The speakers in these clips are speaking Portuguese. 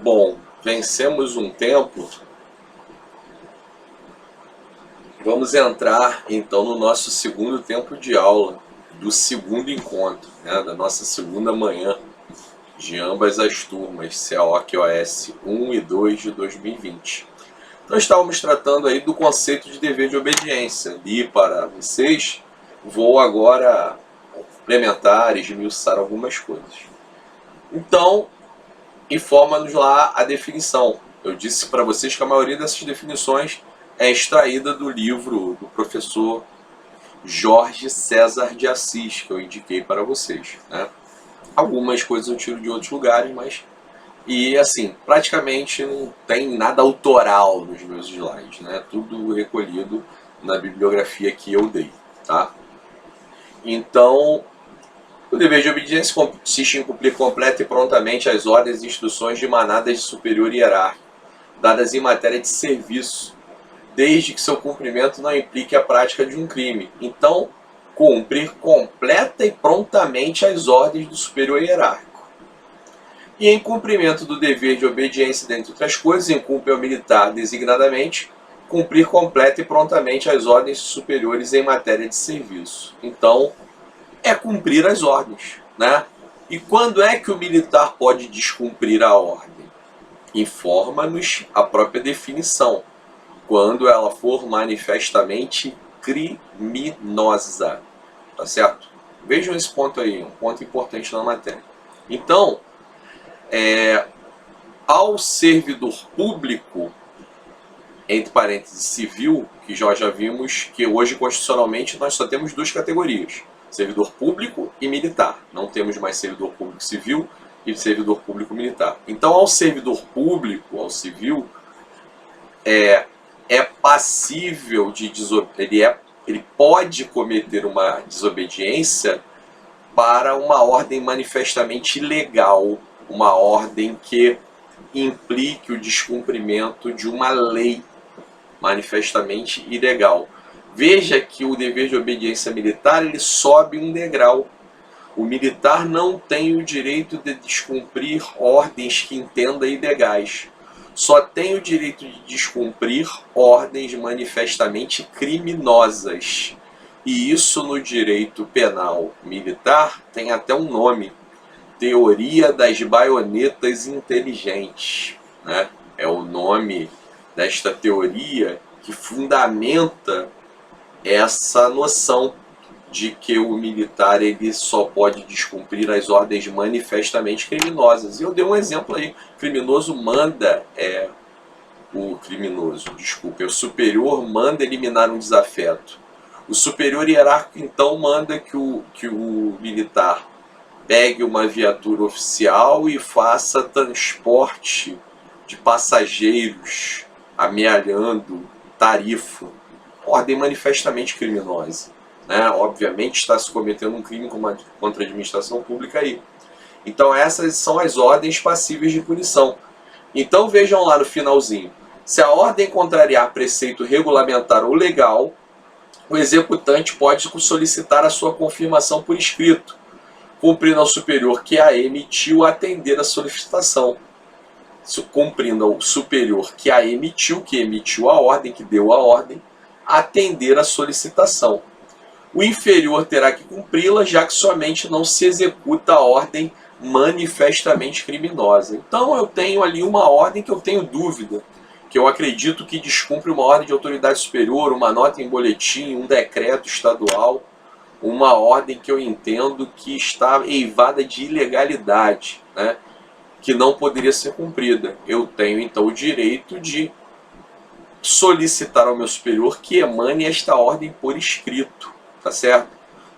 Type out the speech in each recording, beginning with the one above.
Bom, vencemos um tempo. Vamos entrar então no nosso segundo tempo de aula, do segundo encontro, né, da nossa segunda manhã de ambas as turmas, CAOQOS 1 e 2 de 2020. Então estávamos tratando aí do conceito de dever de obediência. Li para vocês, vou agora complementar e esmiuçar algumas coisas. Então, informa-nos lá a definição. Eu disse para vocês que a maioria dessas definições é extraída do livro do professor Jorge César de Assis, que eu indiquei para vocês, né? Algumas coisas eu tiro de outros lugares, mas... E assim, praticamente não tem nada autoral nos meus slides, né? Tudo recolhido na bibliografia que eu dei, tá? Então, o dever de obediência consiste em cumprir completa e prontamente as ordens e instruções de manadas de superior hierárquico, dadas em matéria de serviço, desde que seu cumprimento não implique a prática de um crime. Então, cumprir completa e prontamente as ordens do superior hierárquico. E em cumprimento do dever de obediência, dentre outras coisas, incumbe ao militar designadamente cumprir completa e prontamente as ordens superiores em matéria de serviço. Então, é cumprir as ordens, né? E quando é que o militar pode descumprir a ordem? Informa-nos a própria definição, quando ela for manifestamente criminosa, tá certo? Vejam esse ponto aí, um ponto importante na matéria. Então, ao servidor público, entre parênteses civil, que já vimos que hoje constitucionalmente nós só temos duas categorias, servidor público e militar. Não temos mais servidor público civil e servidor público militar. Então, ao servidor público, ao civil, é passível de ele pode cometer uma desobediência para uma ordem manifestamente ilegal, uma ordem que implique o descumprimento de uma lei manifestamente ilegal. Veja que o dever de obediência militar ele sobe um degrau. O militar não tem o direito de descumprir ordens que entenda ilegais. Só tem o direito de descumprir ordens manifestamente criminosas. E isso no direito penal militar tem até um nome: teoria das baionetas inteligentes, né? É o nome desta teoria que fundamenta essa noção de que o militar ele só pode descumprir as ordens manifestamente criminosas. E eu dei um exemplo aí: o criminoso manda, o superior manda eliminar um desafeto. O superior hierárquico então manda que o militar pegue uma viatura oficial e faça transporte de passageiros amealhando tarifa. Ordem manifestamente criminosa, né? Obviamente está se cometendo um crime contra a administração pública aí. Então essas são as ordens passíveis de punição. Então vejam lá no finalzinho: se a ordem contrariar preceito regulamentar ou legal, o executante pode solicitar a sua confirmação por escrito, cumprindo ao superior que a emitiu atender a solicitação. Cumprindo ao superior que a emitiu, que emitiu a ordem, que deu a ordem, atender a solicitação. O inferior terá que cumpri-la, já que somente não se executa a ordem manifestamente criminosa. Então eu tenho ali uma ordem que eu tenho dúvida, que eu acredito que descumpre uma ordem de autoridade superior, uma nota em boletim, um decreto estadual, uma ordem que eu entendo que está eivada de ilegalidade, né? Que não poderia ser cumprida. Eu tenho então o direito de solicitar ao meu superior que emane esta ordem por escrito, tá certo?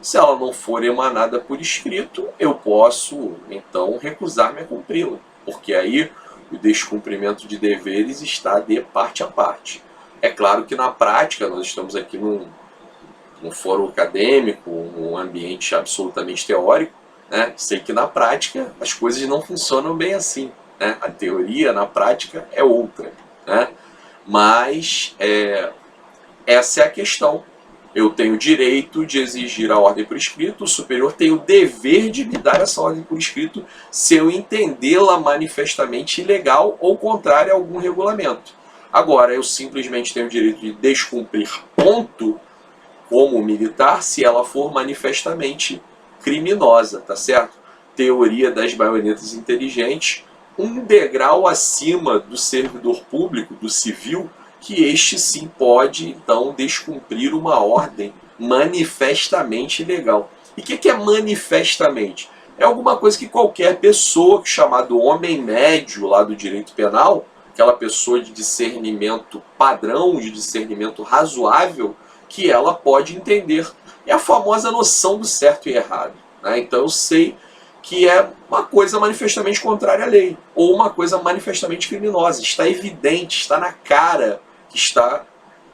Se ela não for emanada por escrito, eu posso então recusar-me a cumpri-la, porque aí o descumprimento de deveres está de parte a parte. É claro que na prática, nós estamos aqui num fórum acadêmico, um ambiente absolutamente teórico, né? Sei que na prática as coisas não funcionam bem assim, né? A teoria na prática é outra, né? Mas essa é a questão. Eu tenho o direito de exigir a ordem por escrito, o superior tem o dever de me dar essa ordem por escrito se eu entendê-la manifestamente ilegal ou contrária a algum regulamento. Agora, eu simplesmente tenho o direito de descumprir ponto como militar se ela for manifestamente criminosa, tá certo? Teoria das baionetas inteligentes, um degrau acima do servidor público, do civil, que este sim pode, então, descumprir uma ordem manifestamente ilegal. E o que é manifestamente? É alguma coisa que qualquer pessoa, chamado homem médio lá do direito penal, aquela pessoa de discernimento padrão, de discernimento razoável, que ela pode entender. É a famosa noção do certo e errado, né? Então eu sei que é uma coisa manifestamente contrária à lei, ou uma coisa manifestamente criminosa. Está evidente, está na cara que está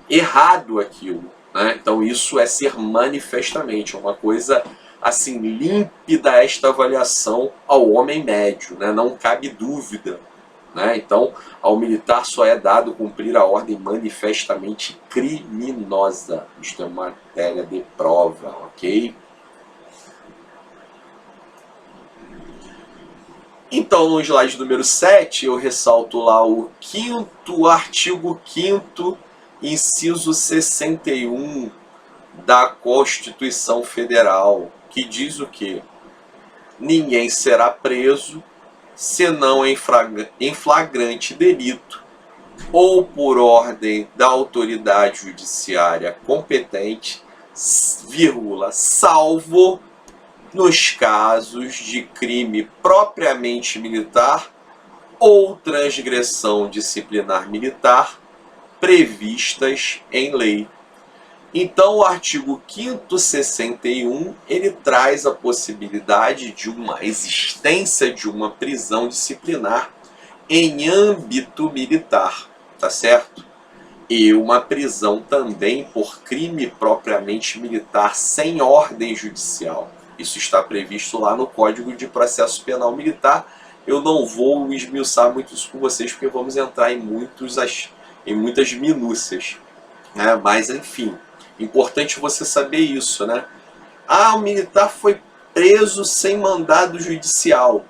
errado aquilo, né? Então isso é ser manifestamente, é uma coisa assim límpida esta avaliação ao homem médio, né? Não cabe dúvida, né? Então ao militar só é dado cumprir a ordem manifestamente criminosa. Isto é matéria de prova, ok? Então, no slide número 7, eu ressalto lá o artigo 5º, inciso 61 da Constituição Federal, que diz o quê? Ninguém será preso senão em flagrante delito ou por ordem da autoridade judiciária competente, vírgula, salvo nos casos de crime propriamente militar ou transgressão disciplinar militar previstas em lei. Então, o artigo 5º 61, ele traz a possibilidade de uma existência de uma prisão disciplinar em âmbito militar, tá certo? E uma prisão também por crime propriamente militar sem ordem judicial. Isso está previsto lá no Código de Processo Penal Militar. Eu não vou esmiuçar muito isso com vocês, porque vamos entrar em muitas minúcias, né? Mas, enfim, importante você saber isso, né? O militar foi preso sem mandado judicial.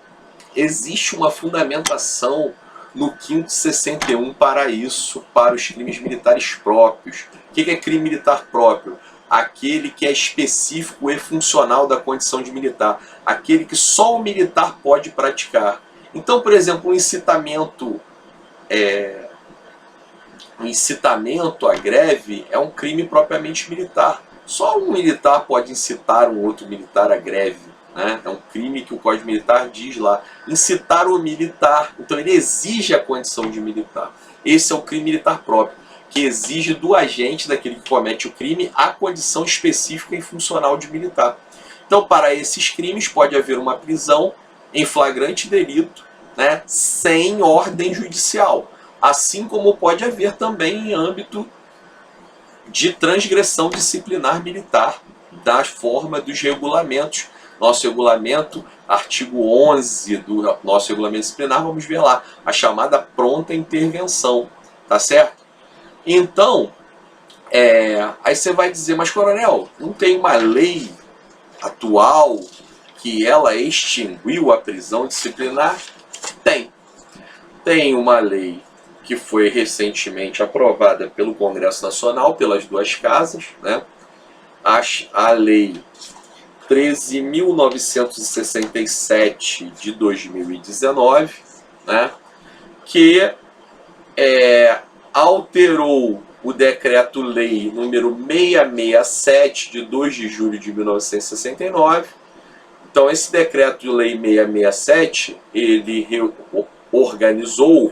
Existe uma fundamentação no 5º 61 para isso, para os crimes militares próprios. O que é crime militar próprio? Aquele que é específico e funcional da condição de militar. Aquele que só o militar pode praticar. Então, por exemplo, um incitamento à greve é um crime propriamente militar. Só um militar pode incitar um outro militar à greve, né? É um crime que o Código Militar diz lá. Incitar o militar. Então ele exige a condição de militar. Esse é o crime militar próprio, que exige do agente, daquele que comete o crime, a condição específica e funcional de militar. Então, para esses crimes, pode haver uma prisão em flagrante delito, né, sem ordem judicial. Assim como pode haver também em âmbito de transgressão disciplinar militar, da forma dos regulamentos. Nosso regulamento, artigo 11 do nosso regulamento disciplinar, vamos ver lá, a chamada pronta intervenção, tá certo? Então, aí você vai dizer, mas coronel, não tem uma lei atual que ela extinguiu a prisão disciplinar? Tem uma lei que foi recentemente aprovada pelo Congresso Nacional, pelas duas casas, né? A lei 13.967 de 2019, né? Que alterou o decreto-lei número 667 de 2 de julho de 1969. Então, esse decreto-lei 667, ele reorganizou,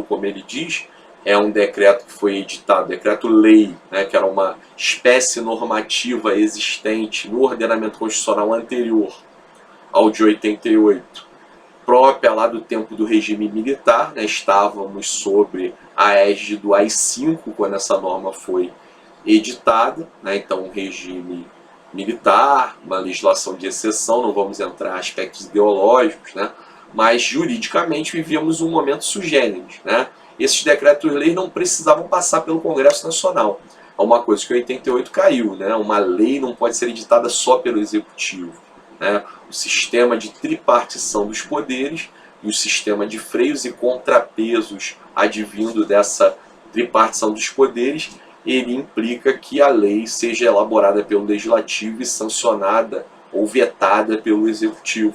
como ele diz, é um decreto que foi editado, decreto-lei, né, que era uma espécie normativa existente no ordenamento constitucional anterior ao de 88, própria lá do tempo do regime militar, né? Estávamos sobre a égide do AI-5 quando essa norma foi editada, né? Então, um regime militar, uma legislação de exceção, não vamos entrar em aspectos ideológicos, né? Mas juridicamente vivíamos um momento sui generis, né? Esses decretos-leis não precisavam passar pelo Congresso Nacional. a uma coisa que em 88 caiu, né? Uma lei não pode ser editada só pelo Executivo, né? O sistema de tripartição dos poderes e o sistema de freios e contrapesos advindo dessa tripartição dos poderes, ele implica que a lei seja elaborada pelo Legislativo e sancionada ou vetada pelo Executivo.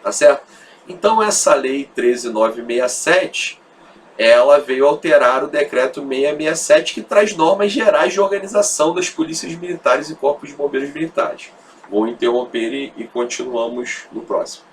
Tá certo? Então essa lei 13967, ela veio alterar o decreto 667, que traz normas gerais de organização das polícias militares e corpos de bombeiros militares. Vou interromper e continuamos no próximo.